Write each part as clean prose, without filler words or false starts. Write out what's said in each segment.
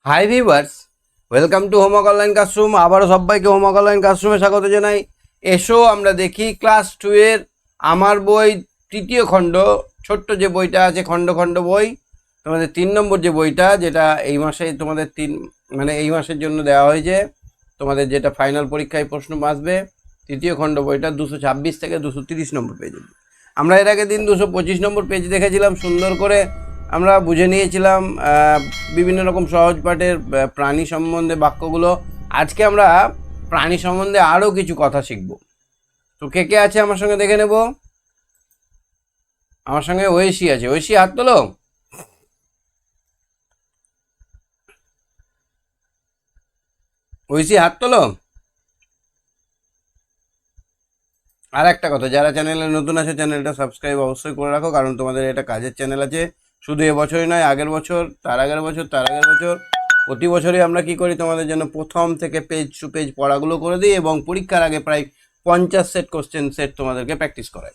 Hi viewers, welcome to homework online classroom. আবারও সবাইকে homework online ক্লাসরুমে স্বাগত জানাই। এসো আমরা দেখি ক্লাস 2 এর আমার বই তৃতীয় খণ্ড, ছোট্ট যে বইটা আছে খণ্ড খণ্ড বই, তোমাদের 3 নম্বর যে বইটা, যেটা এই মাসে তোমাদের এই মাসের জন্য দেওয়া হয়েছে, তোমাদের যেটা ফাইনাল পরীক্ষায় প্রশ্ন আসবে। তৃতীয় খণ্ড বইটা 226 থেকে 230 নম্বর পেজ। আমরা এর আগে দিন 225 নম্বর পেজ দেখেছিলাম, সুন্দর করে আমরা বুঝে নিয়েছিলাম বিভিন্ন রকম সহজ পাঠের প্রাণী সম্বন্ধে বাক্যগুলো। আজকে আমরা প্রাণী সম্বন্ধে আরও কিছু কথা শিখব। তো কে কে আছে আমার সঙ্গে দেখে নেব। আমার সঙ্গে ঐশী আছে। ঐশী, হাত তোলো। ঐশী, হাত তোলো। আর একটা কথা, যারা চ্যানেলে নতুন আছে চ্যানেলটা সাবস্ক্রাইব অবশ্যই করে রাখো, কারণ তোমাদের এটা কাজের চ্যানেল আছে। শুধু এবছরই নয়, আগের বছর, তার আগের বছর, তার আগের বছর, প্রতি বছরই আমরা কি করি, তোমাদের জন্য প্রথম থেকে পেজ টু পেজ পড়াগুলো করে দিই এবং পরীক্ষার আগে প্রায় 50 সেট কোশ্চেন সেট তোমাদেরকে প্র্যাকটিস করাই।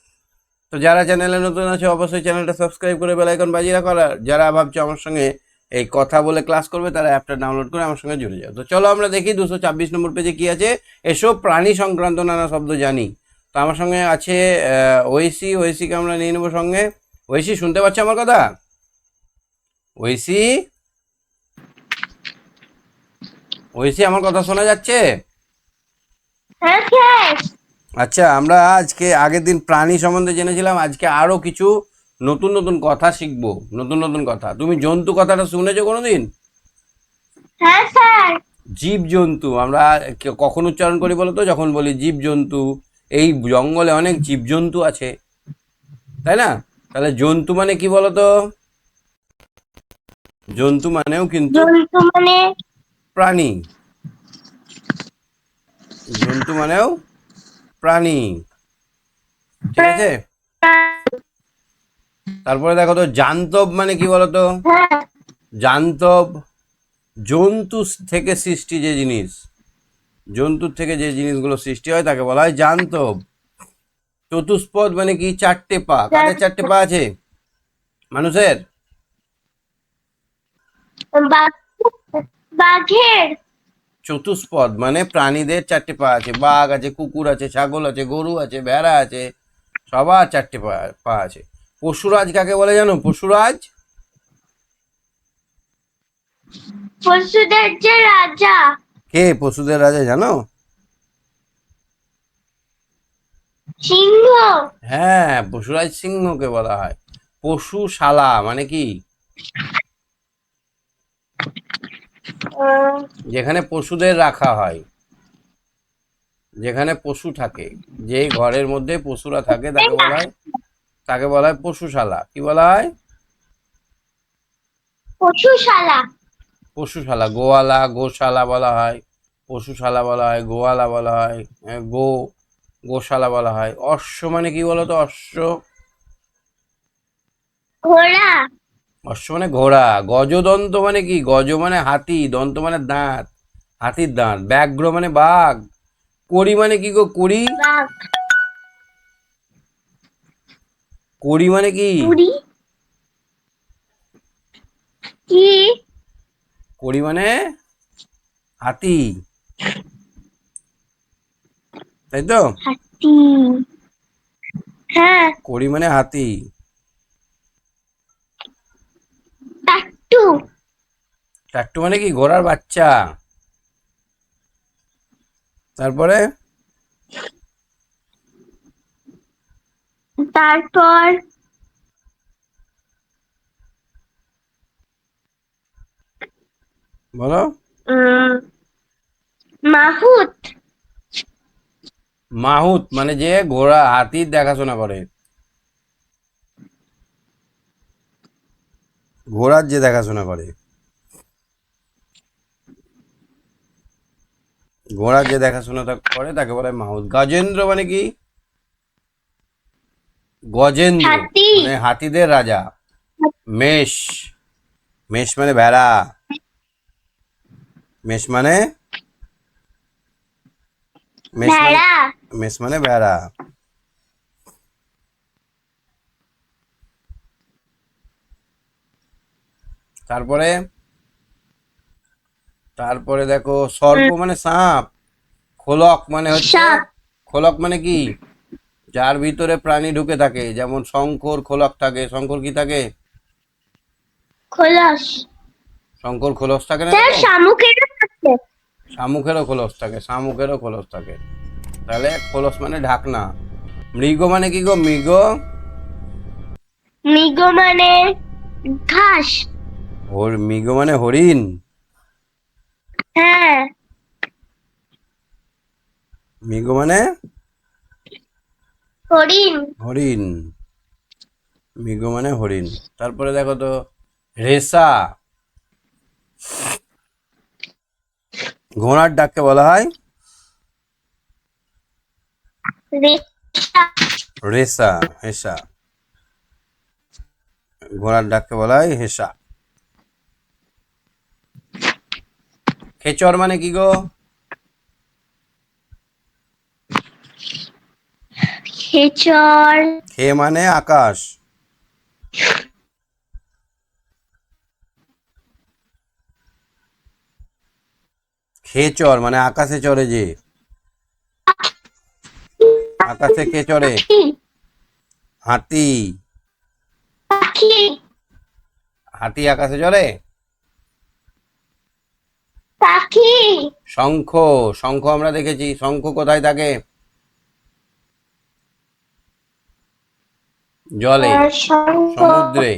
তো যারা চ্যানেলে নতুন আছে অবশ্যই চ্যানেলটা সাবস্ক্রাইব করে বেল আইকন বাজিয়ে রাখো। আর যারা ভাবছো আমার সঙ্গে এই কথা বলে ক্লাস করবে, তারা অ্যাপটা ডাউনলোড করে আমার সঙ্গে জুড়ে যাও। তো চলো আমরা দেখি 226 নম্বর পেজে কি আছে। এসব প্রাণী সংক্রান্ত নানা শব্দ জানি। তো আমার সঙ্গে আছে ঐশী। ঐশীকে আমরা নিয়ে নেবো সঙ্গে। ঐশী, শুনতে পাচ্ছ আমার কথা? ঐশী, ঐশী, আমার কথা শোনা যাচ্ছে? আচ্ছা, আমরা আজকে আগের দিন প্রাণী সম্বন্ধে জেনেছিলাম, আজকে আরো কিছু নতুন নতুন কথা শিখবো। নতুন নতুন কথা। তুমি জন্তু কথাটা শুনেছো কোনোদিন? হ্যাঁ স্যার। জীব জন্তু আমরা কখন উচ্চারণ করি বলো তো? যখন বলি জীব জন্তু। এই জঙ্গলে অনেক জীব জন্তু আছে, তাই না? তাহলে জন্তু মানে কি বলো তো? জন্তু মানেও কিন্তু জন্তু মানে প্রাণী। জন্তু মানেও প্রাণী, ঠিক আছে? তারপরে দেখো তো, জান্তব মানে কি বলো তো? হ্যাঁ জান্তব জন্তু থেকে সৃষ্টি যে জিনিস, জন্তুর থেকে যে জিনিসগুলো সৃষ্টি হয় তাকে বলা হয় জান্তব। চতুষ্পদ মানে কি? 4টে পা। কাদের 4টে পা আছে? মানুষের। বাঘ- বাঘের। চতুষ্পদ মানে প্রাণীদের 4টে পা আছে। বাঘ আছে, কুকুর আছে, ছাগল আছে, গরু আছে, ভেড়া আছে, সবার 4টে পা পা আছে। পশুরাজ কাকে বলে জানো? পশুরাজ পশুদের যে রাজা। কে? পশুদের রাজা জানো? সিংহ। হ্যাঁ, পশুরাজ সিংহকে বলা হয়। পশুশালা মানে কি? আহ, যেখানে পশুদের রাখা হয়, যেখানে পশু থাকে, যে ঘরের মধ্যে পশুরা থাকে তাকে বলা হয় পশুশালা। কি বলা হয়? পশুশালা। পশুশালা। গোয়ালা, গোশালা বলা হয়, পশুশালা বলা হয়, গোয়ালা বলা হয়, গোশালা বলা হয়। অশ্ব মানে কি বলতো? অশ্ব, ঘোড়া। অশ্ব মানে ঘোড়া। গজদন্ত মানে কি? গজ মানে হাতি, দন্ত মানে দাঁত, হাতির দাঁত। ব্যাঘ্র মানে বাঘ। কড়ি মানে কি গো? কড়ি, বাঘ। কড়ি মানে কি? বুড়ি। কি? কড়ি মানে হাতি, তাই তো? হাতি। হ্যাঁ। কড়ি মানে হাতি। টাট্টু। টাট্টু মানে কি? ঘোড়ার বাচ্চা। তারপরে তারপর বলো। উম, মাহুত। মাহুত মানে যে ঘোড়া হাতির দেখাশোনা করে, ঘোড়ার যে দেখাশোনা করে, ঘোড়ার যে দেখাশোনা করে তাকে বলা হয় মাহুত। গজেন্দ্র মানে কি? গজেন্দ্র হাতি। মানে হাতিদের রাজা। মেষ, মেষ মানে ভেড়া। মেষ মানে মেষ মানে ভেড়া। মেষ মানে ভেড়া। তারপরে তারপরে দেখো সর্প মানে সাপ, খোলক মানে হচ্ছে, সাপ। খোলক মানে কি, যার ভিতরে প্রাণী ঢুকে থাকে, যেমন শঙ্কর খোলক থাকে, শঙ্কর কি থাকে, খোলস। শঙ্কর খোলস থাকে না স্যার এরকম, শামুকের আছে। শামুকেরও খোলস থাকে, শামুকেরও খোলস থাকে। তাহলে খোলস মানে ঢাকনা। মৃগ মানে কি গো, মৃগ, মৃগ মানে ঘাস। মৃগ মানে হরিণ, হ্যাঁ, মৃগ মানে হরিণ। হরিণ, মৃগ মানে হরিণ। তারপরে দেখো তো রেসা, ঘোড়ার ডাককে বলা হয় রেশা। রেসা, হেসা, ঘোড়ার ডাককে বলা হয় হেসা। খেচর মানে কি গো, খেচর। খে মানে আকাশ, খেচর মানে আকাশে চড়ে যে, আকাশে কে চড়ে, পাখি। হাতি, পাখি। হাতি আকাশে চড়ে। পাখি। শঙ্খ, শঙ্খ আমরা দেখেছি, শঙ্খ কোথায় থাকে, জলে, শঙ্খ। সমুদ্রে।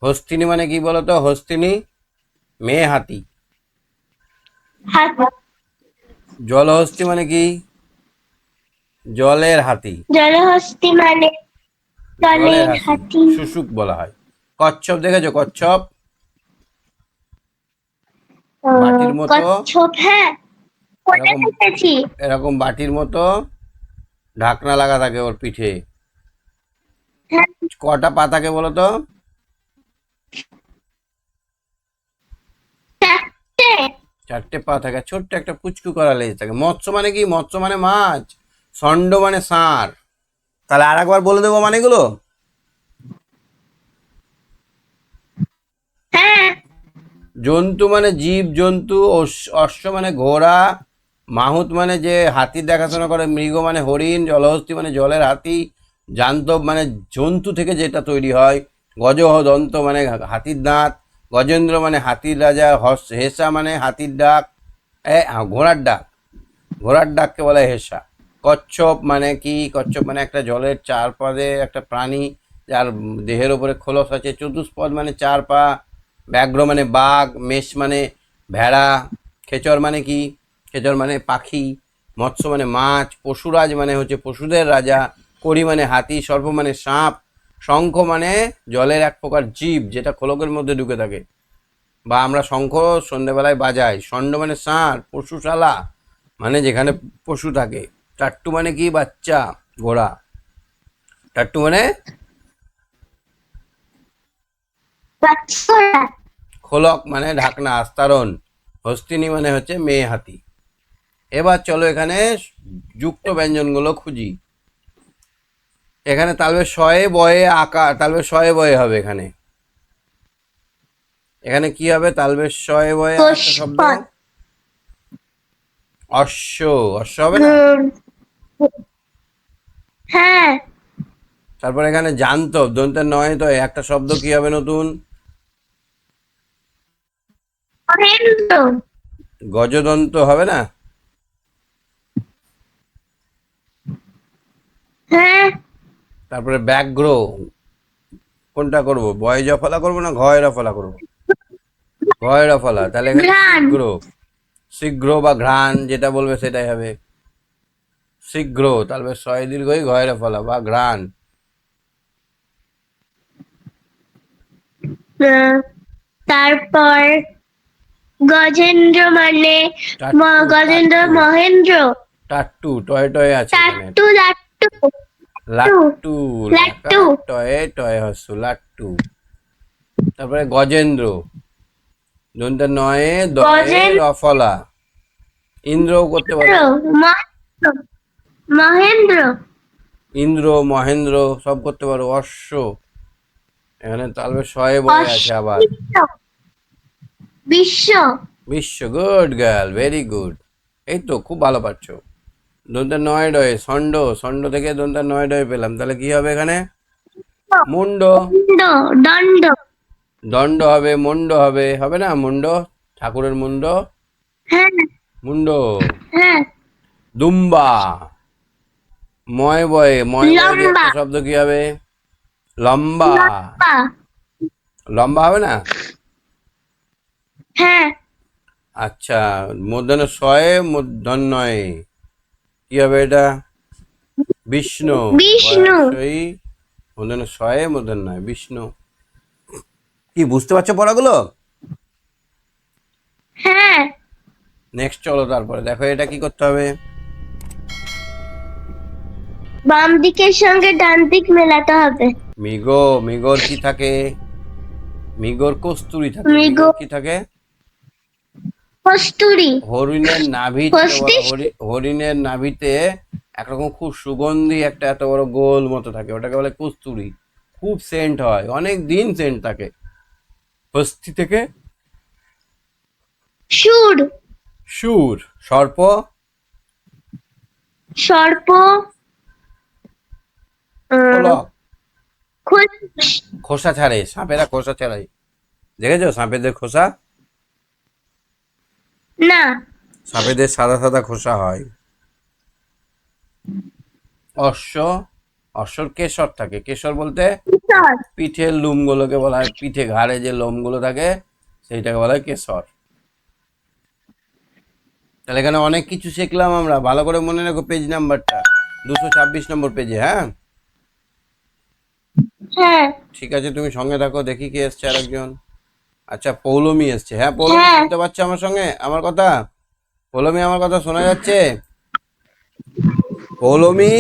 হস্তিনী মানে কি বলতো, হস্তিনী মেয়ে হাতি। হাতি। জলহস্তি মানে কি, জলের হাতি, জলহস্তি মানে জলের জলের হাতি, হাতি। শুশুক বলা হয়। কচ্ছপ দেখেছো, কচ্ছপ বাটির মতো, কচ্ছপ। হ্যাঁ, কোথায় এরকম, দেখেছি। এরকম বাটির মতো ঢাকনা লাগা থাকে ওর পিঠে। হ্যাঁ, কটা পা থাকে বলো তো, চারটে। চারটে পা থাকে, ছোট্ট একটা পুচকু করা লেজ থাকে। মৎস্য মানে কি, মৎস্য মানে মাছ, ষণ্ড মানে ষাঁড়। তাহলে আর একবার বলে দেবো মানেগুলো। হ্যাঁ। জন্তু মানে জীব জন্তু, অশ্ব মানে ঘোড়া, মাহুত মানে যে হাতির দেখাশোনা করে, মৃগ মানে হরিণ, জলহস্তি মানে জলের হাতি, জান্তব মানে জন্তু থেকে যেটা তৈরি হয়, গজদন্ত মানে হাতির দাঁত, গজেন্দ্র মানে হাতির রাজা, হেসা মানে হাতির ডাক, ঘোড়ার ডাক, ঘোড়ার ডাককে বলে হেসা। কচ্ছপ মানে কি, কচ্ছপ মানে একটা জলের চার পদে একটা প্রাণী, যার দেহের ওপরে খোলস আছে। চতুষ্পদ মানে চার পা, ব্যাঘ্র মানে বাঘ, মেষ মানে ভেড়া। খেচর মানে কি, খেচর মানে পাখি। মৎস্য মানে মাছ, পশুরাজ মানে হচ্ছে পশুদের রাজা, করি মানে হাতি, সর্প মানে সাপ, শঙ্খ মানে জলের এক প্রকার জীব যেটা খোলকের মধ্যে ঢুকে থাকে, বা আমরা শঙ্খ সন্ধ্যেবেলায় বাজাই। ষণ্ড মানে ষাঁড়, পশুশালা মানে যেখানে পশু থাকে। টাট্টু মানে কি, বাচ্চা ঘোড়া, টাট্টু মানে বাচ্চারা। খোলক মানে ঢাকনা আস্তরণ, হস্তিনী মানে হচ্ছে মেয়ে হাতি। এবার চলো এখানে যুক্ত ব্যঞ্জনগুলো খুঁজি। এখানে তালবে শয়ে বয়ে আকার, তালবে শয়ে বয়ে হবে এখানে, এখানে কি হবে, তালবে শয়ে বয়ে আর একটা শব্দ, পুষ্পক। অশ্ব, অশ্ব হবে না। উম, হ্যাঁ। তারপর এখানে জান্তব, দন্তের নয় তো একটা শব্দ কি হবে নতুন, মহেন্দ্র। গজদন্ত হবে না। হ্যাঁ। তারপরে ব্যাঘ্র, কোনটা করব, বয় জফলা করবো না ঘয় রফলা করবো, ঘয় রফলা। তাহলে এখানে ঘ্রাণ। শীঘ্র, শীঘ্র বা ঘ্রাণ যেটা বলবে সেটাই হবে, শীঘ্র। তাহলে শয় দীর্ঘই ঘয় রফলা বা ঘ্রাণ। আহ, তারপর গজেন্দ্র মানে টাট্টু, গজেন্দ্র টাট্টু, মহেন্দ্র। টাট্টু, টয়ে টয়ে আছে এখানে, টাট্টু। লাট্টু। লাট্টু, লাট্টু। লাকার টয়ে টয়ে হস্যু লাট্টু। তারপরে গজেন্দ্র, দন্তের নয়ে দয়ে গজেন্দ্র। রফলা, ইন্দ্রও করতে পারো, মহেন্দ্র। মহেন্দ্র। ইন্দ্র মহেন্দ্র সব করতে পারো। অশ্ব, এখানে তালবে শয়ে বয়ে আছে আবার, বিশ্ব। বিশ্ব। বিশ্ব, গুড গার্ল, ভেরি গুড। এই তো খুব ভালো পারছো। দন্তা নয় ডয়ে ষণ্ড, ষণ্ড থেকে দন্তা নয় ডয়ে পেলাম, তাহলে কি হবে এখানে? মুন্ড। দণ্ড, দণ্ড। দণ্ড হবে, মুন্ড হবে, হবে না? মুন্ড, ঠাকুরের মুন্ড, হ্যাঁ, মুন্ড। হ্যাঁ। দুম্বা, ময় বয়ে, ময় বয়ে দিয়ে লম্বা, একটা শব্দ কি হবে? লম্বা। লম্বা। লম্বা হবে না? হ্যাঁ, আচ্ছা, মূর্ধন্য শয়ে মূর্ধন্যয়ে কি হবে এটা? বিষ্ণু। বিষ্ণু। বয়সই মূর্ধন্য শয়ে মূর্ধন্যয়, বিষ্ণু। কি বুঝতে পারছো পড়াগুলো? হ্যাঁ। নেক্সট চলো, তারপরে দেখো এটা কি করতে হবে। বাম দিকের সঙ্গে ডান দিক মেলাতে হবে। মিগো, মিগোর কি থাকে? মিগোর কস্তুরি থাকে। মৃগ, মিগোর কি থাকে? কস্তুরী, হরিণের নাভিতে হস্তিষ্ঠ। হরিণের নাভিতে একরকম খুব সুগন্ধি একটা এত বড় গোল মতো থাকে, ওটাকে বলে কস্তুরি। খুব সেন্ট হয়, অনেক দিন সেন্ট থাকে। হস্তি থেকে সুর, সুর। সর্প, সর্প, ফলক। খোলস। খোসা ছাড়ে, সাপেরা খোসা ছাড়াই, দেখেছো সাপেদের খোসা? না, সাপেদের সাদা সাদা খোসা হয়। অশ্ব, অশ্বর কেশর থাকে। কেশর বলতে কিশোর। পিঠের লোমগুলোকে বলা হয়, পিঠে ঘাড়ে যে লোমগুলো থাকে সেইটাকে বলা হয় কেশর। তাহলে এখানে অনেক কিছু শিখলাম আমরা, ভালো করে মনে রাখো পেজ নাম্বারটা, 226 নম্বর পেজে। হ্যাঁ, হ্যাঁ, ঠিক আছে, তুমি সঙ্গে থাকো, দেখি কে এসছে আরেকজন। আচ্ছা, পৌলমী এসছে। হ্যাঁ পৌলমী, হ্যাঁ, শুনতে পাচ্ছ আমার সঙ্গে আমার কথা? পৌলমী, আমার কথা শোনা যাচ্ছে? পৌলমী,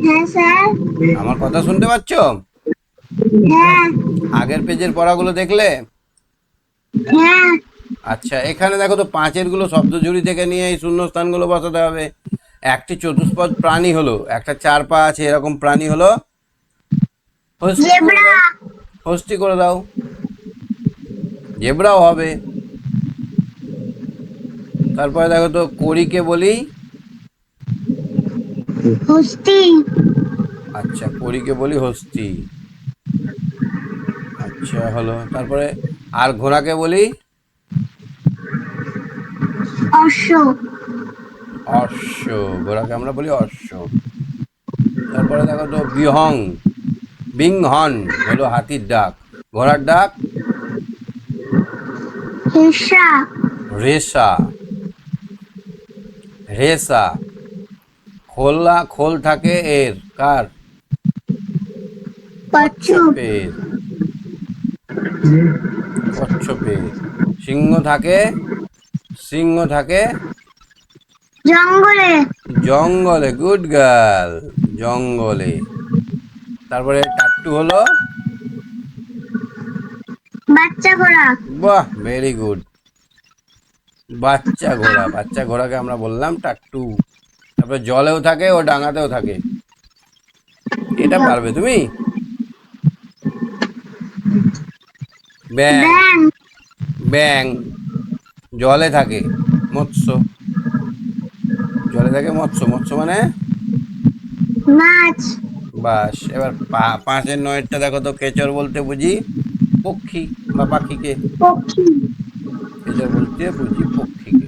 হ্যাঁ স্যার, আমার কথা শুনতে পাচ্ছ? হ্যাঁ, আগের পেজের পড়াগুলো দেখলে? হ্যাঁ। আচ্ছা, এখানে দেখো তো, পাঁচের গুলো শব্দ ঝুড়ি থেকে নিয়ে এই শূন্যস্থানগুলো বসাতে হবে। একটি চতুষ্পদ প্রাণী হলো, একটা চার পা আছে এরকম প্রাণী হলো, হস্তি করে জেব্রা, দাও, হস্তি করে দাও। জেব্রাও হবে। তারপরে দেখো তো, কড়িকে বলি, হস্তি, আচ্ছা কড়িকে বলি হস্তি। আচ্ছা হলো, তারপরে আর ঘোড়াকে বলি অশ্ব, অশ্ব। ঘোড়াকে আমরা বলি অশ্ব। তারপরে দেখো তো, বিহং, বিংহন হলো হাতির ডাক, ঘোড়ার ডাক হিসা, রেসা, রেসা। খোলা, খোল থাকে এর কার? কচ্ছপ, কচ্ছপের, কচ্ছপের। সিংহ থাকে, সিংহ থাকে জঙ্গলে, জঙ্গলে, গুড গার্ল, জঙ্গলে। তারপরে টাট্টু হলো, বাচ্চা ঘোড়া, বাহ ভেরি গুড, বাচ্চা ঘোড়া। বাচ্চা ঘোড়াকে আমরা বললাম টাট্টু। তারপরে জলেও থাকে ও ডাঙাতেও থাকে। এটা পারবে তুমি? ব্যাং, ব্যাং, ব্যাং জলে থাকে, মৎস্য। জলে থাকে মৎস্য, মৎস্য মানে মাছ, বাস। এবার পাঁচের নয়েরটা দেখো তো, কেচর বলতে বুঝি পক্ষী বা পাখিকে, পক্ষী, কেচর বলতে বুঝি পক্ষীকে।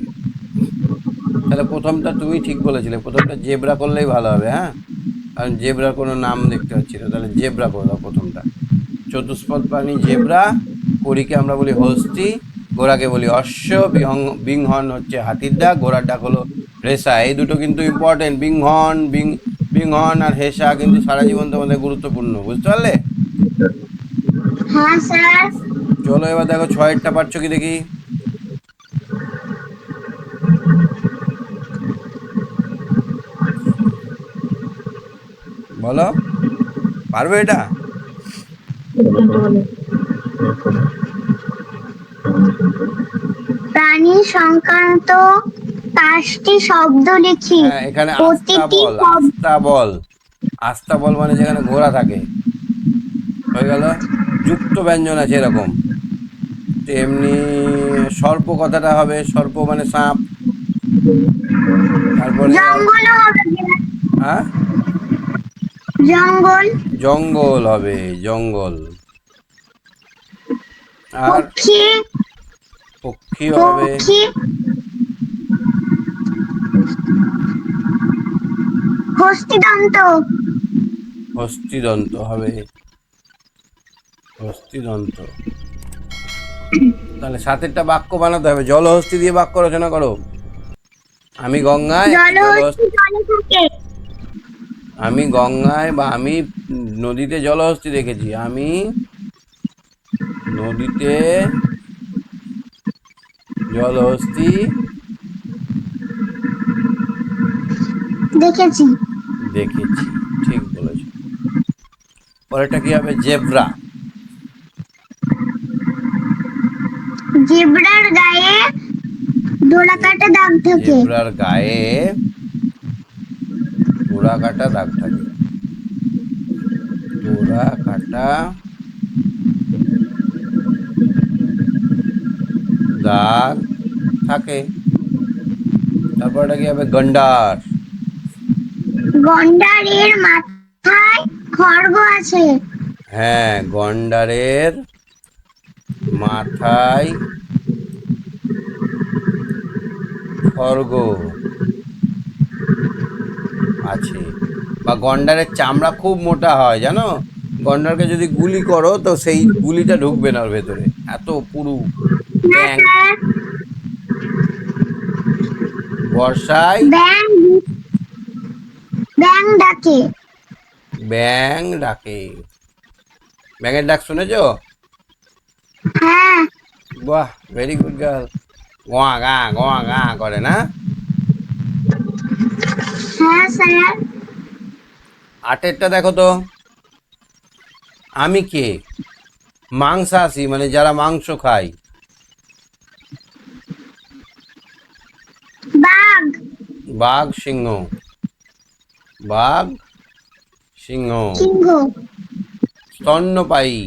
তাহলে প্রথমটা তুমি ঠিক বলেছিলে, প্রথমটা জেব্রা করলেই ভালো হবে। হ্যাঁ, কারণ জেব্রার কোনো নাম দেখতে পাচ্ছি না, তাহলে জেব্রা করে দাও প্রথমটা। চতুষ্পদ প্রাণী জেব্রা, কড়িকে আমরা বলি হস্তি, ঘোড়াকে বলি অশ্ব, বিংহন হচ্ছে হাতির ডাক, ঘোড়ার ডাক হলো রেসা। এই দুটো কিন্তু ইম্পর্টেন্ট, বিংহন আর হেসা কিন্তু সারা জীবন তোমাদের গুরুত্বপূর্ণ, বুঝতে পারলে? হ্যাঁ স্যার, চলো এবার দেখো ছয়েরটা পারছো কি দেখি, বলো, পারবে এটা? প্রাণী সংক্রান্ত 5টি শব্দ লিখি। হ্যাঁ, এখানে প্রতিটি আস্তাবল, শব্দ আস্তাবল, আস্তাবল মানে যেখানে ঘোড়া থাকে, হয়ে গেল। যুক্ত ব্যঞ্জন আছে এরকম, তেমনি সর্প কথাটা হবে, সর্প মানে সাপ। তারপরে জঙ্গলও হবে। হ্যাঁ, জঙ্গল। জঙ্গল হবে, জঙ্গল। আর পক্ষী। পক্ষী হবে, পক্ষী। হস্তিদন্ত। হস্তিদন্ত হবে, হস্তিদন্ত। তাহলে সাতেরটা বাক্য বানাতে হবে, জলহস্তি দিয়ে বাক্য রচনা করো। আমি গঙ্গায় একটি জলহস্তি জলে থাকে। আমি গঙ্গায় বা আমি নদীতে জলহস্তি দেখেছি। আমি নদীতে জলহস্তি দেখেছি। দেখেছি, ঠিক বলেছ। পরেরটা কি হবে? জেব্রা। জেব্রার গায়ে ডোরাকাটা দাগ থাকে। জেব্রার গায়ে ডোরা কাটা দাগ থাকে, ডোরা কাটা দাগ থাকে। তারপরটা কি হবে? গন্ডার। গন্ডারের মাথায় খড়গ আছে। হ্যাঁ, গন্ডারের মাথায় খড়গ আছে, বা গন্ডারের চামড়া খুব মোটা হয়, জানো? গন্ডারকে যদি গুলি করো তো সেই গুলিটা ঢুকবে না ওর ভেতরে, এত পুরু। হ্যাঁ ব্যাং। স্যার। বর্ষায় ব্যাং। ব্যাং ডাকে। ব্যাং ডাকে। ব্যাঙের ডাক শুনেছো? হ্যাঁ। বাহ, ভেরি গুড গার্ল। গোয়া গা করে না? হ্যাঁ স্যার। আটেরটা দেখো তো। আমি কে? মাংসাশী মানে যারা মাংস খায়। বাঘ। বাঘ, সিংহ। বাঘ, সিংহ। সিংহ। স্তন্যপায়ী।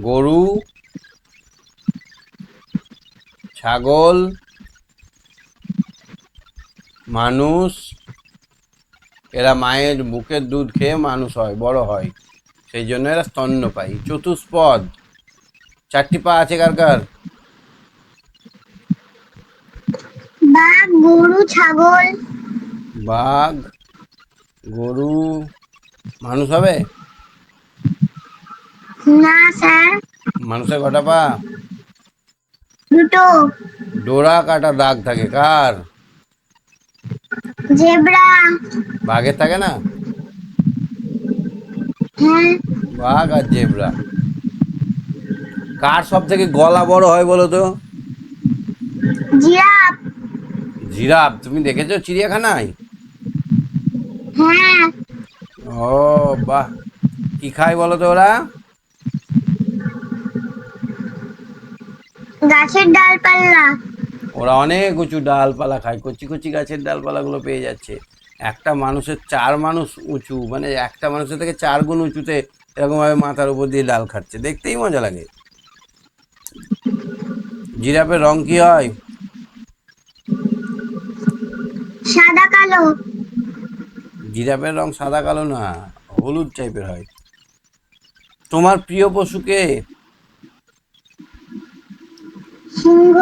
গরু, ছাগল, মানুষ। এরা মায়ের বুকের দুধ খেয়ে মানুষ হয়, বড় হয়, সেই জন্য এরা স্তন্যপায়ী। চতুষ্পদ। চারটি পা আছে কার কার? বাঘ, গরু, ছাগল। বাঘ, গরু, মানুষ হবে? না স্যার। মানুষের কটা পা? দুটো। ডোরা কাটা দাগ থাকে কার? জেব্রা। বাঘের থাকে না? হ্যাঁ। বাঘ আর জেব্রা। কার সব থেকে গলা বড় হয় বলো তো? জিরাফ। জিরাফ। তুমি দেখেছো চিড়িয়াখানায়? হ্যাঁ। ও বাহ, কি খায় বলো তো ওরা? গাছের ডালপালা। ওরা অনেক উঁচু ডালপালা খায়, কচি কচি গাছের ডালপালাগুলো পেয়ে যাচ্ছে। একটা মানুষের 4 মানুষ উঁচু, মানে একটা মানুষের থেকে 4 গুণ উঁচুতে এরকমভাবে মাথার উপর দিয়ে ডাল খাচ্ছে, দেখতেই মজা লাগে। জিরাফের রং কি হয়? সাদা কালো। জিরাফের রং সাদা কালো না, হলুদ টাইপের হয়। তোমার প্রিয় পশু কে? সিংহ।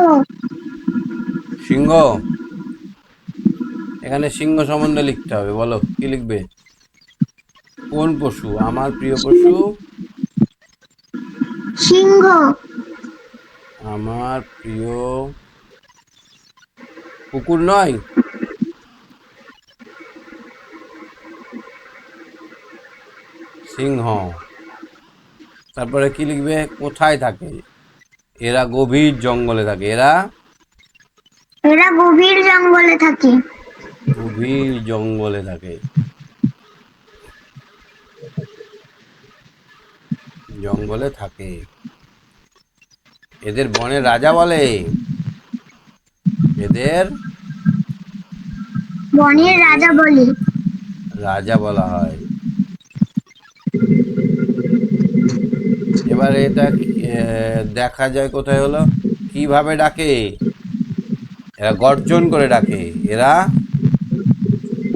সিংহ। এখানে সিংহ সম্বন্ধে লিখতে হবে, বলো কি লিখবে? কোন পশু আমার প্রিয় পশু? সিংহ। আমার প্রিয় কুকুর নয়? সিংহ। তারপরে কি লিখবে? কোথায় থাকে? এরা গভীর জঙ্গলে থাকে। এরা এরা গভীর জঙ্গলে থাকে। গভীর জঙ্গলে থাকে, জঙ্গলে থাকে। এদের বনের রাজা বলে। এদের বনের রাজা বনের বলে। রাজা বলা হয়। এবার এটা দেখা যায় কোথায় হলো, কিভাবে ডাকে? এরা গর্জন করে ডাকে। এরা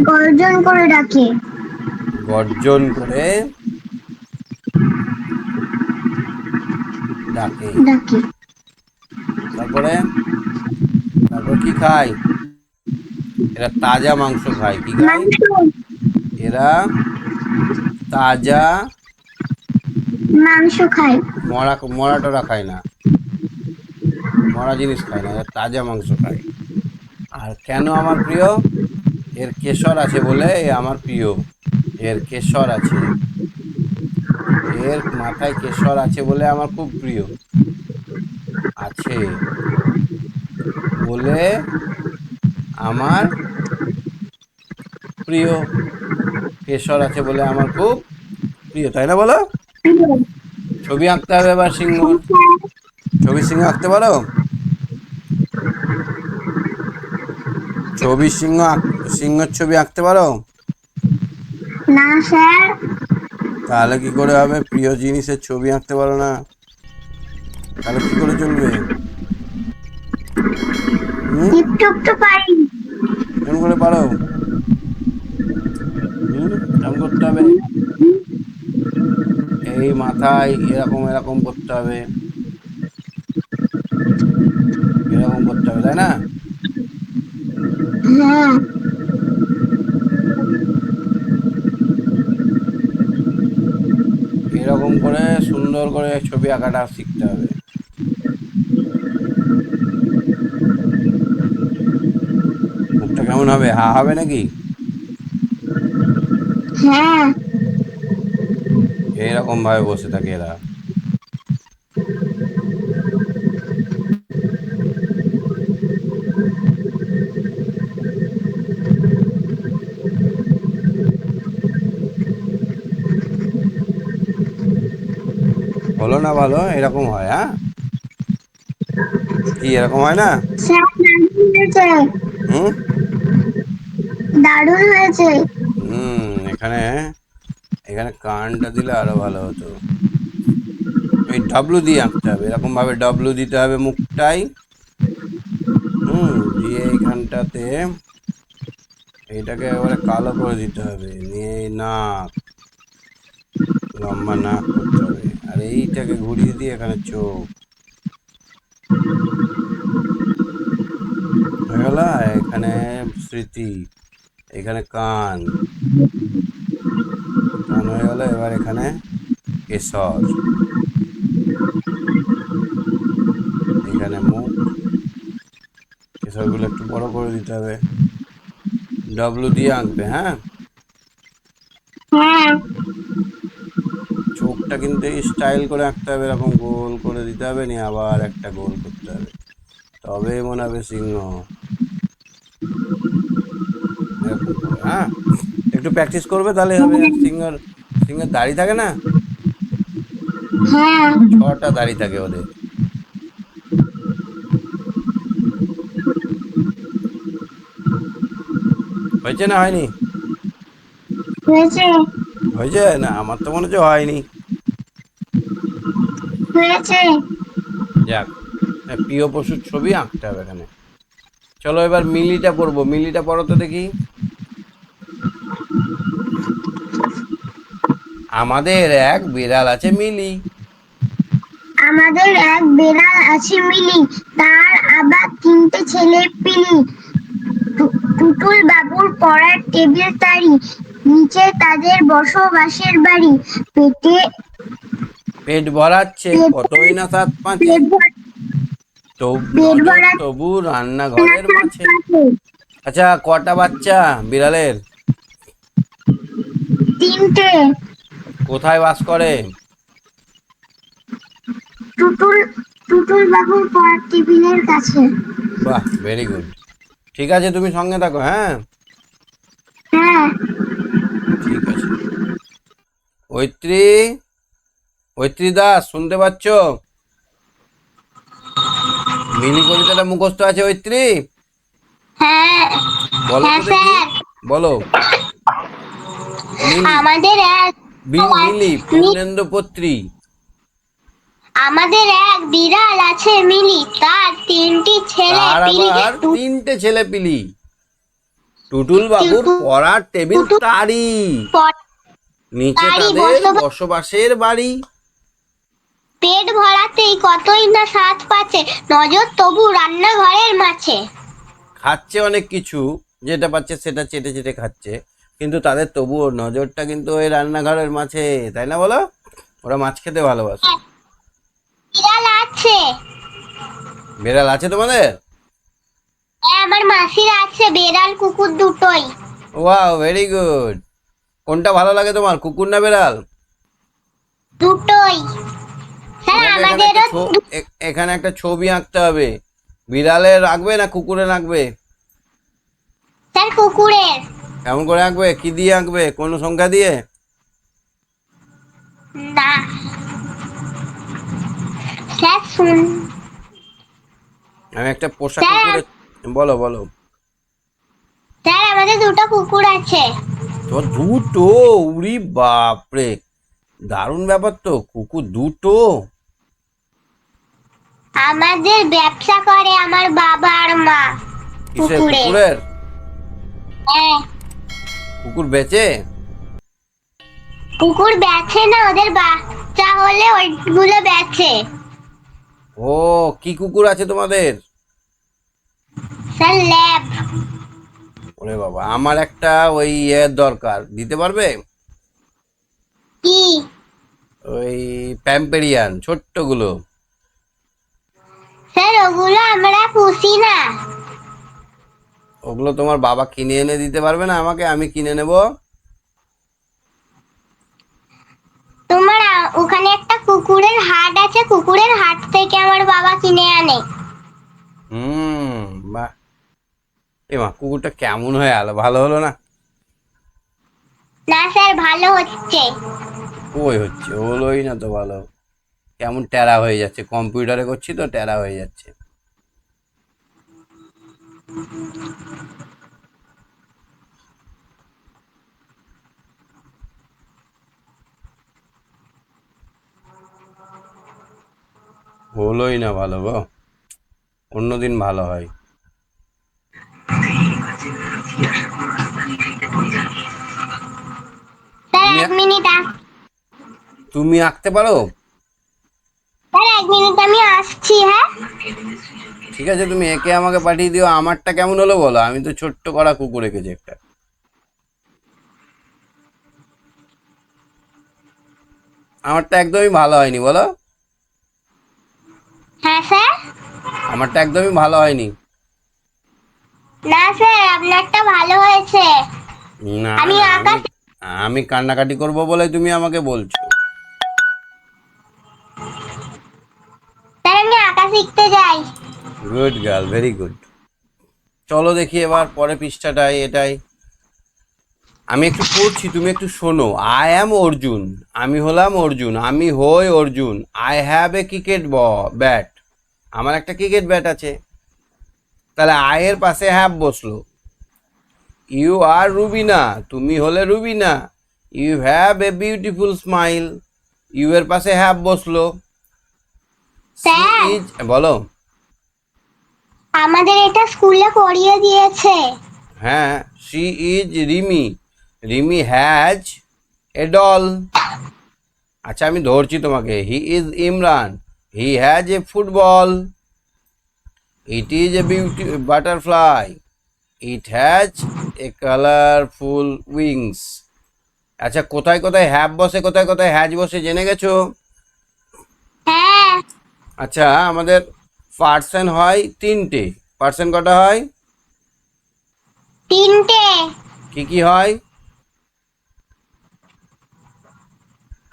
গর্জন করে ডাকে। গর্জন করে ডাকে। ডাকে। তারপরে তারপর কি খায়? এরা তাজা মাংস খায়। কি খায়? মাংস। এরা তাজা মাংস খায়। মরা মরা টরা খায় না, মরা জিনিস খায় না, এরা তাজা মাংস খায়। আর কেন আমার প্রিয়? এর কেশর আছে বলে এ আমার প্রিয়। এর কেশর আছে, এর মাথায় কেশর আছে বলে আমার খুব প্রিয়। আছে বলে আমার প্রিয়। কেশর আছে বলে আমার খুব প্রিয়, তাই না বলো? ছবি আঁকতে হবে এবার সিংহর। ছবি সিংহ আঁকতে পারো? ছবি সিংহর ছবি আঁকতে পারো? না স্যার। তাহলে কি করে হবে? প্রিয় জিনিসের ছবি আঁকতে পারো না, তাহলে কি করে চলবে? হুম, একটু একটু পারি। কেমন করে পারো? কেমন করতে হবে? এই মাথায় এরকম এরকম করতে হবে, এরকম করতে হবে, তাই না? হ্যাঁ। এরকম করে সুন্দর করে ছবি আঁকাটা শিখতে হবে। মুখটা কেমন হবে? হা হবে নাকি? হ্যাঁ। এইরকম ভাবে বসে থাকে এরা। হলো না ভালো? এরকম হয়? হ্যাঁ, কি এরকম হয় না? স্যার দারুণ হয়েছে। হুম দারুণ হয়েছে। এখানে এখানে কানটা দিলে আরো ভালো হতো। এই ডাব্লু দিয়ে আঁকতে হবে, এরকম ভাবে ডাব্লু দিতে হবে মুখটাই। দিয়ে এইখানটাতে এইটাকে একেবারে কালো করে দিতে হবে, নিয়ে এই নাক, লম্বা নাক করতে হবে, আর এইটাকে ঘুরিয়ে দিয়ে এখানে চোখ হয়ে গেল। এখানে স্মৃতি, এখানে কান, কান হয়ে গেল। এবার এখানে কেশর, এখানে মুখ। কেশরগুলো একটু বড় করে দিতে হবে, ডাব্লু দিয়ে আঁকবে। হ্যাঁ, হ্যাঁ। চোখটা কিন্তু এই স্টাইল করে আঁকতে হবে, এরকম গোল করে দিতে হবে, নিয়ে আবার একটা গোল করতে হবে, তবেই মনে হবে সিংহ। এরকম করে। হ্যাঁ, একটু প্র্যাকটিস করবে তাহলে হবে। সিংহর সিংহের দাড়ি থাকে না, হ্যাঁ। 6টা দাড়ি থাকে ওদের। হয়েছে না হয়নি? হয়েছে। হয়েছে না? আমার তো মনে হচ্ছে হয়নি। হয়েছে। যাক, প্রিয় পশুর ছবি আঁকতে হবে এখানে। চলো এবার মিলিটা করবো। মিলিটা পড়ো তো দেখি। আমাদের এক বিড়াল আছে মিলি। আমাদের এক বেড়াল আছে মিলি, তার আবার 3টে ছেলে পিলি। টুটুল বাবুর পড়ার টেবিল তারি, নিচে তাদের বসবাসের বাড়ি। পেটে পেট ভরাচ্ছে কতই না সাত পাঁচে, পেট ভরা পেট নজর ভরা তবু রান্নাঘরের সাত মাঝে। পাঁচে। আচ্ছা, কটা বাচ্চা বিড়ালের? 3টে। কোথায় বাস করে? টুটুল টুটুল বাবুর পড়ার টেবিলের কাছে। বাহ, ভেরি গুড। ঠিক আছে, তুমি সঙ্গে থাকো। হ্যাঁ, হ্যাঁ। ঠিক আছে। ঐত্রী, ঐত্রী দাস, শুনতে পাচ্ছ? মিলি কবিতাটা মুখস্থ আছে ঐত্রী? হ্যাঁ। বলো হ্যাঁ তো দেখি, স্যার। বলো। মিলি, আমাদের এক মিলি পূর্ণেন্দ্র পত্রী। আমাদের এক বিড়াল আছে মিলি, তার তিনটি ছেলে তার পিলি। আবার তিনটে ছেলে পিলি। টুটুল বাবুর পড়ার টেবিল তারই, নিচে তারই তাদের বসবাসের বাড়ি। পেট ভরাতেই কতই না স্বাদ পাচ্ছে, নজর তবু রান্নাঘরের মাছে। খাচ্ছে অনেক কিছু, যেটা পাচ্ছে সেটা চেটে চেটে খাচ্ছে, কিন্তু তাদের তবুও নজরটা কিন্তু ওই রান্নাঘরের মাছে, তাই না বলো? ওরা মাছ খেতে ভালোবাসে। বিড়াল আছে, বিড়াল আছে তোমাদের? আমার মাসির আছে, বেড়াল কুকুর দুটোই। Wow, very good. কোনটা ভালো লাগে তোমার, কুকুর না বিড়াল? দুটোই স্যার, তোমাকে আমাদেরও এখানে একটা ছবি আঁকতে হবে। বিড়ালের আঁকবে না কুকুরের আঁকবে? স্যার কুকুরের। কেমন করে আঁকবে, কি দিয়ে আঁকবে, কোন সংখ্যা দিয়ে? না স্যার, শুন আমি একটা পোষা স্যার, কুকুরের, বলো বলো। স্যার আমাদের দুটো কুকুর আছে। তো দুটো? উড়ি বাপরে, দারুণ ব্যাপার তো, কুকুর দুটো। আমাদের ব্যবসা করে আমার বাবা আর মা কিসের, কুকুরের। কুকুরের? হ্যাঁ, কুকুর বেচে? কুকুর বেচে না, ওদের বাচ্চা হলে ওইগুলো বেচে। ও, কি কুকুর আছে তোমাদের? Sir lab. ওরে বাবা, আমার একটা ওই এর দরকার, দিতে পারবে? কি? ওই প্যাম্পেরিয়ান ছোট্টগুলো। স্যার ওগুলো আমরা পুষি না। ওগুলো তোমার বাবা কিনে এনে দিতে পারবে না আমাকে, আমি কিনে নেব। তোমার ওখানে একটা কুকুরের হাট আছে, কুকুরের হাট থেকে আমার বাবা কিনে আনে। হুম, বাহ। এমা, কুকুরটা কেমন হয়ে আলো, ভালো হলো না? না স্যার, ভালো হচ্ছে। ওই হচ্ছে, হলোই না তো ভালো, কেমন টেরা হয়ে যাচ্ছে, কম্পিউটারে করছি তো টেরা হয়ে যাচ্ছে। হলোই না ভালো গো, অন্যদিন ভালো হয়। স্যার তুমি এক মিনিট তুমি আঁকতে পারো? স্যার এক মিনিট, আমি আসছি। হ্যাঁ ঠিক আছে, তুমি একে আমাকে পাঠিয়ে দিও। আমারটা কেমন হলো বলো, আমি তো ছোট্ট করা কুকুর এঁকেছি একটা। আমারটা একদমই ভালো হয়নি বলো, হ্যাঁ স্যার। আমারটা একদমই ভালো হয়নি। না স্যার, আপনারটা ভালো হয়েছে। না আমি না, আঁকা আমি কান্নাকাটি করবো বলে তুমি আমাকে বলছো? স্যার, আমি আঁকা শিখতে যাই। Good girl, very good. চলো দেখি এবার পরে পৃষ্ঠাটাই এটাই। আমি একটু পড়ছি, তুমি একটু শোনো। আই অ্যাম অর্জুন, আমি হলাম অর্জুন, আমি হই Arjun. I have a cricket bat, আমার একটা ক্রিকেট ব্যাট আছে। তাহলে আয়ের পাশে হ্যাভ বসলো। ইউ আর রুবিনা, তুমি হলে Rubina. You have a beautiful smile, you এর পাশে হ্যাভ বসলো। সি স্যার ইজ, বলো। আমাদের এটা স্কুলে পড়িয়ে দিয়েছে। হ্যাঁ, she is Rimi, Rimi has a doll. আচ্ছা আমি ধরছি তোমাকে। He is Imran, he has a football. It is a beauty butterfly, it has a colourful wings. আচ্ছা, কোথায় কোথায় হ্যাভ বসে, কোথায় কোথায় হ্যাজ বসে জেনে গেছো? হ্যাঁ, আচ্ছা, আমাদের পার্সন হয় তিনটে। পার্সন কটা হয়? তিনটে। কি কি হয়?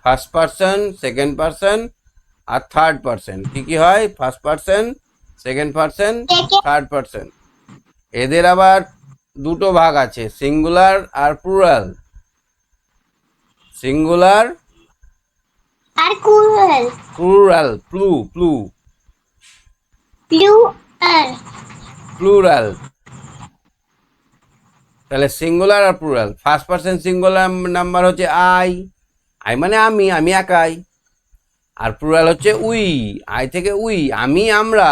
ফার্স্ট পার্সন, সেকেন্ড পার্সন আর থার্ড পার্সন। কি কি হয়? First person, second person, third person. এদের আবার দুটো ভাগ আছে, সিঙ্গুলার আর প্লুরাল। সিঙ্গুলার, আর কুল প্লুরাল, প্লু ব্লু আর প্লুরাল। তাহলে সিঙ্গুলার আর plural. First person singular number হচ্ছে আই। আই মানে আমি, আমি একাই। আর প্লুরাল হচ্ছে উই। আই থেকে উই, আমি, আমরা।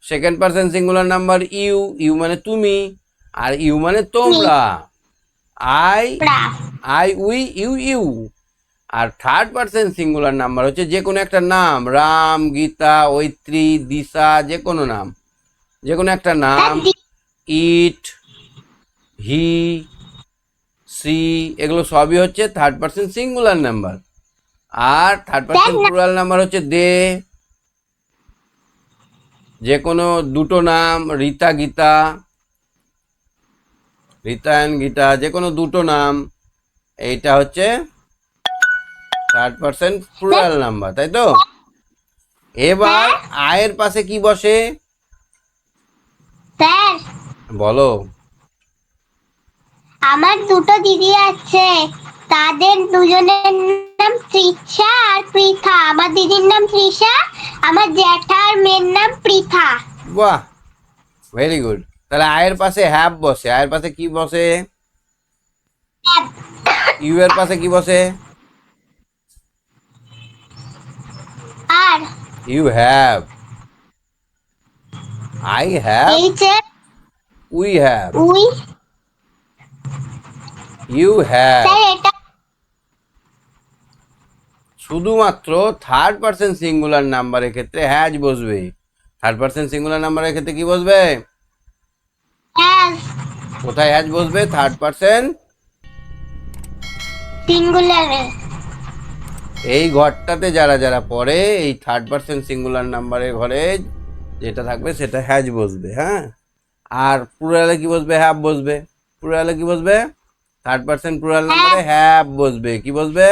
Second person singular number you, you মানে তুমি, আর ইউ মানে তোমরা। I, I, we, you, you. আর থার্ড পারসন সিঙ্গুলার নাম্বার হচ্ছে যে কোনো একটা নাম, রাম, গীতা, ঐত্রী, দিশা, যে কোনো নাম, যে কোনো একটা নাম। ইট, হি, সি, এগুলো সবই হচ্ছে থার্ড পারসন সিঙ্গুলার নাম্বার। আর থার্ড পারসন প্লুরাল নাম্বার হচ্ছে দে, যে কোনো দুটো নাম, রীতা, গীতা, রীতা অ্যান্ড গীতা, যে কোনো দুটো নাম, এইটা হচ্ছে থার্ড পারসন প্লুরাল নাম্বার, তাই তো? এবার আয়ের পাশে কি বসে স্যার বলো? আমার দুটো দিদি আছে, তাদের দুজনের নাম তৃষা আর পৃথা। আমার দিদির নাম তৃষা, আমার জ্যাঠার মেয়ের নাম পৃথা। বাহ, ভেরি গুড। তাহলে আয়ের পাশে হ্যাভ বসে। আয়ের পাশে কি বসে? ইউ এর পাশে কি বসে? আর ইউ হ্যাভ। আই হ্যাভ, এইচে we have, we. You have. Sir এটা শুধুমাত্র থার্ড পারসন সিঙ্গুলার নাম্বারের ক্ষেত্রে হ্যাজ বসবে। থার্ড পারসন সিঙ্গুলার নাম্বারের ক্ষেত্রে কি বসবে? হ্যাজ কোথায় হ্যাজ বসবে? থার্ড পারসন সিঙ্গুলারে। এই ঘরটাতে যারা যারা পড়ে, এই থার্ড পারসন সিঙ্গুলার নাম্বারের ঘরে যেটা থাকবে সেটা হ্যাজ বসবে, হ্যাঁ। আর প্লুরালে কি বসবে? হ্যাভ বসবে। প্লুরালে কি বসবে? থার্ড পারসন প্লুরাল নাম্বারে হ্যাভ বসবে। কি বসবে?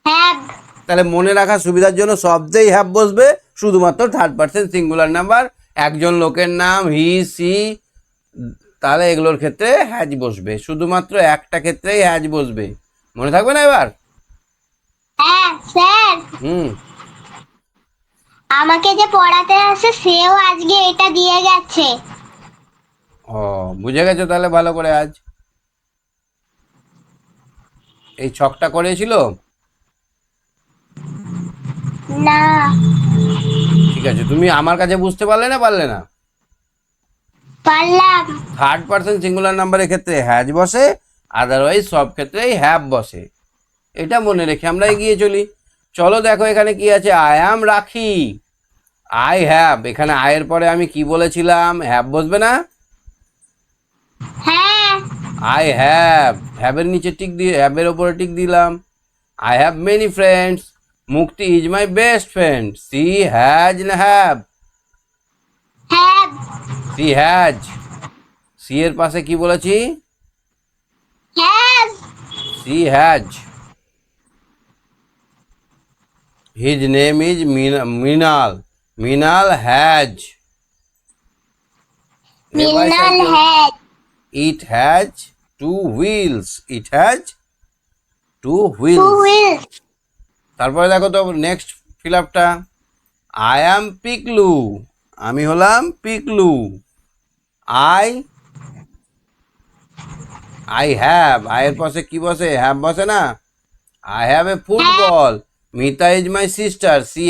হ্যাভ। তাহলে মনে রাখার সুবিধার জন্য শব্দেই হ্যাভ বসবে, শুধুমাত্র থার্ড পারসন সিঙ্গুলার নাম্বার, একজন লোকের নাম, হি, সি, তাহলে এগুলোর ক্ষেত্রে হ্যাজ বসবে। শুধুমাত্র একটা ক্ষেত্রেই হ্যাজ বসবে, মনে থাকবে না এবার? হ্যাঁ স্যার, হুম। আমাকে যে পড়াতে আসে সেও আজকে এটা দিয়ে গেছে। ও, বুঝে গেছো তাহলে ভালো করে। আজ এই ছকটা করেছিল? না, ঠিক আছে, তুমি আমার কাছে বুঝতে পারলে না, পারলে না? পারলাম। থার্ড পারসন সিঙ্গুলার নাম্বারের ক্ষেত্রে হ্যাজ বসে, আদারওয়াইজ সব ক্ষেত্রেই হ্যাভ বসে। এটা মনে রেখে আমরা এগিয়ে চলি। চলো দেখো এখানে কি আছে। আই অ্যাম রাখি। আই হ্যাভ, এখানে আয়ের পরে আমি কি বলেছিলাম? হ্যাভ বসবে না? হ্যাঁ। আই হ্যাভ, হ্যাভের নিচে টিক দিয়ে, হ্যাভের ওপরে টিক দিলাম। I have many friends. Mukti is my best friend. She has না have? Have. She has. She এর পাশে কি বলেছি? Have. She has. His name is Mrinal. Mrinal has a মিনাল bicycle. Has It has two wheels. It has two two wheels. Wheels. তারপরে দেখো তো next fill আপটা। I am Piklu. আমি হলাম পিকলু। আই, আই হ্যাভ, আয়ের পাশে কি বসে? হ্যাভ বসে না? I have a football. Mita is my sister. She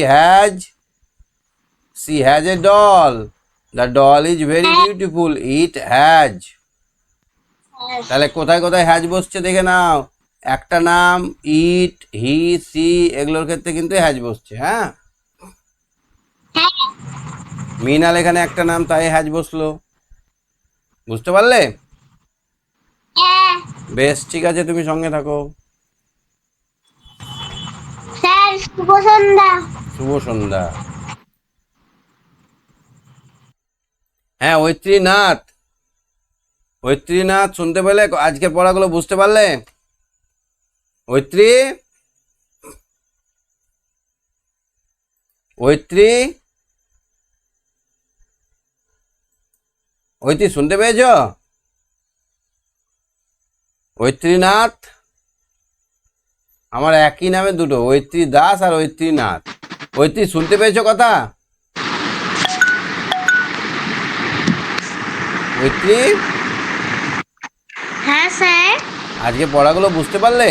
has a doll. The doll is very beautiful. It has. তাহলে কোথায় কোথায় হ্যাজ বসছে দেখে নাও। একটা নাম, ইট, হি, সি, এগুলোর ক্ষেত্রে কিন্তু হ্যাজ বসছে, হ্যাঁ। মিনাল এখানে একটা নাম, তাই হ্যাজ বসলো। বুঝতে পারলে? হ্যাঁ বেশ, ঠিক আছে, তুমি সঙ্গে থাকো। স্যার, শুভ সন্ধ্যা। শুভ সন্ধ্যা। হ্যাঁ, ঐত্রীনাথ, ঐত্রীনাথ শুনতে পেলে? আজকের পড়াগুলো বুঝতে পারলে? ঐত্রী, ঐত্রী, ঐত্রী শুনতে পেয়েছ? ঐত্রীনাথ, আমার একই নামে দুটো, ঐত্রী দাস আর ঐত্রীনাথ। ঐত্রী শুনতে পেয়েছো কথা? ঐত্রী, হ্যাঁ স্যার। আজকে পড়াগুলো বুঝতে পারলে?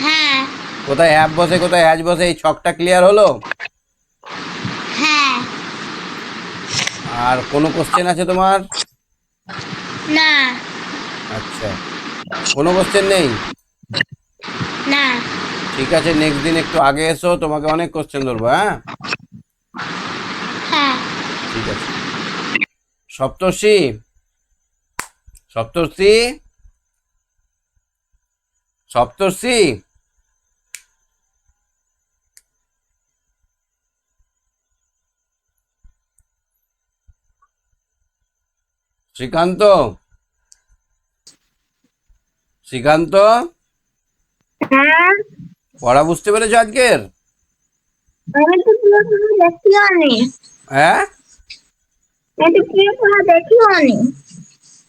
হ্যাঁ। কোথায় হ্যাপ বসে কোথায় হ্যাজ বসে এই ছকটা ক্লিয়ার হলো? হ্যাঁ। আর কোনো কোশ্চেন আছে তোমার? না। আচ্ছা, কোনো কোশ্চেন নেই? না। ঠিক আছে, নেক্সট দিন একটু আগে এসো, তোমাকে অনেক কোশ্চেন ধরবো। হ্যাঁ, হ্যাঁ। ঠিক আছে। সপ্তর্ষি, সপ্তর্ষি, সপ্তর্ষি, শ্রীকান্ত, শ্রীকান্ত, হ্যাঁ, পড়া বুঝতে পেরেছো আজকের? আমি তো পুরো দেখিও নি। হ্যাঁ, আমি তো পুরো দেখিও নি।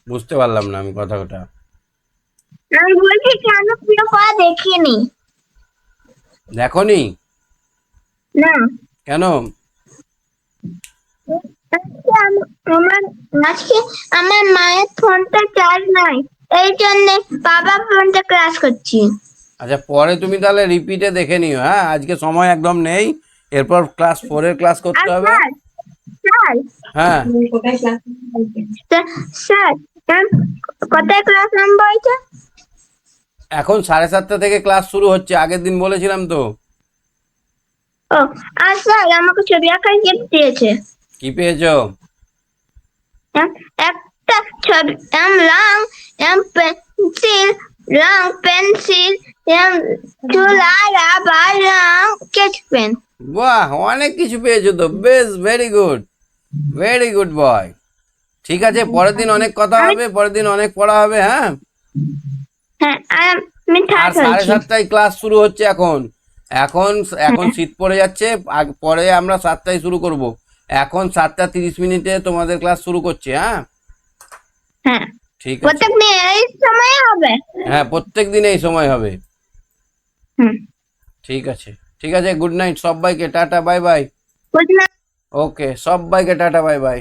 বুঝতে পারলাম না আমি কথাটা। আমি বলছি কি আমি পুরো দেখিনি। দেখোনি? না। কেন? আমার আজকে আমার মায়ের ফোনটা চার্জ নাই, এই জন্য বাবা ফোনটা ক্লাস করছি। আচ্ছা, পরে তুমি তাহলে রিপিটে দেখে নিও। হ্যাঁ, আজকে সময় একদম নেই, এরপর ক্লাস 4-এর ক্লাস আর করতে হবে। স্যার, স্যার, হ্যাঁ, স্যার, কোথায় ক্লাস নাম্বার হয়েছে? এখন 7:30 থেকে ক্লাস শুরু হচ্ছে, আগের দিন বলেছিলাম তো। ও, আর স্যার আমাকে ছবি আঁকার গিফট দিয়েছে। কি পেয়েছো? একটা ছবি, রং, পেন্সিল, রং পেন্সিল, চুল আর আবার রং স্কেচ পেন। বাহ, অনেক কিছু পেয়েছো তো, বেশ, very good, very good boy. ঠিক আছে, পরের দিন অনেক কথা হবে, পরের দিন অনেক পড়া হবে। হ্যাঁ, হ্যাঁ, আর আমি আর থার্ড হয়েছি। 7:30টায় ক্লাস শুরু হচ্ছে এখন। এখন এখন শীত পড়ে যাচ্ছে, পরে আমরা 7টায় শুরু করব। এখন 7:30 তোমাদের ক্লাস শুরু করছে। হ্যাঁ, হ্যাঁ, ঠিক আছে। প্রত্যেকদিন এই সময় হবে। হ্যাঁ, প্রত্যেক দিন এই সময় হবে। হুম, ঠিক আছে, ঠিক আছে, গুড নাইট সবাইকে, tata, bye bye. Good night. Okay, সবাইকে টাটা, বাই বাই।